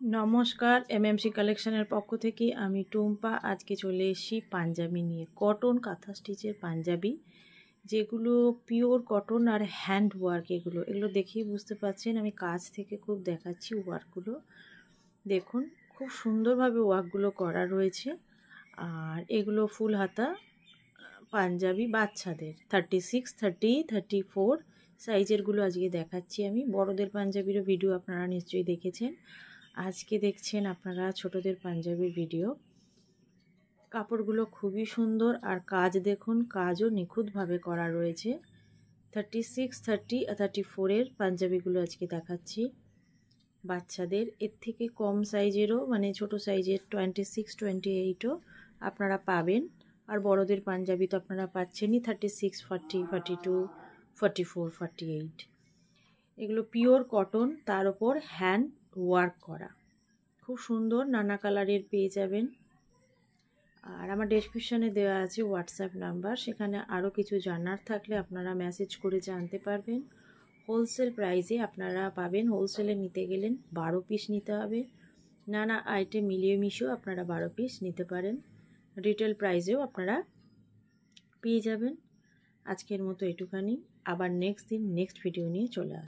নমস্কার, এমএমসি কালেকশনের পক্ষ থেকে আমি টুম্পা। আজকে চলে এসেছি পাঞ্জাবি নিয়ে, কটন কাঁথা স্টিচের পাঞ্জাবি, যেগুলো পিওর কটন আর হ্যান্ড ওয়ার্ক। এগুলো দেখেই বুঝতে পারছেন, আমি কাছ থেকে খুব দেখাচ্ছি ওয়ার্কগুলো। দেখুন, খুব সুন্দরভাবে ওয়ার্কগুলো করা রয়েছে। আর এগুলো ফুল হাতা পাঞ্জাবি বাচ্চাদের 36, 30, 34 সাইজেরগুলো আজকে দেখাচ্ছি আমি। বড়দের পাঞ্জাবিরও ভিডিও আপনারা নিশ্চয়ই দেখেছেন, আজকে দেখছেন আপনারা ছোটদের পাঞ্জাবির ভিডিও। কাপড়গুলো খুবই সুন্দর আর কাজ দেখুন, কাজও নিখুঁতভাবে করা রয়েছে। 36, 30, 34-এর পাঞ্জাবিগুলো আজকে দেখাচ্ছি বাচ্চাদের। এর থেকে কম সাইজেরও, মানে ছোট সাইজের 26, 28ও আপনারা পাবেন। আর বড়দের পাঞ্জাবি তো আপনারা পাচ্ছেনই 36, 40, 42, 44, 48। এগুলো পিওর কটন, তার উপর হ্যান্ড ওয়ার্ক করা, খুব সুন্দর। নানা কালারের পেয়ে যাবেন। আর আমার ডেসক্রিপশানে দেওয়া আছে হোয়াটসঅ্যাপ নাম্বার, সেখানে আরও কিছু জানার থাকলে আপনারা মেসেজ করে জানতে পারবেন। হোলসেল প্রাইসে আপনারা পাবেন। হোলসেলে নিতে গেলেন 12 পিস নিতে হবে। নানা আইটেম মিলিয়ে মিশিয়েও আপনারা 12 পিস নিতে পারেন। রিটেল প্রাইসেও আপনারা পেয়ে যাবেন। আজকের মতো এটুখানি, আবার নেক্সট দিন নেক্সট ভিডিও নিয়ে চলে আসবেন।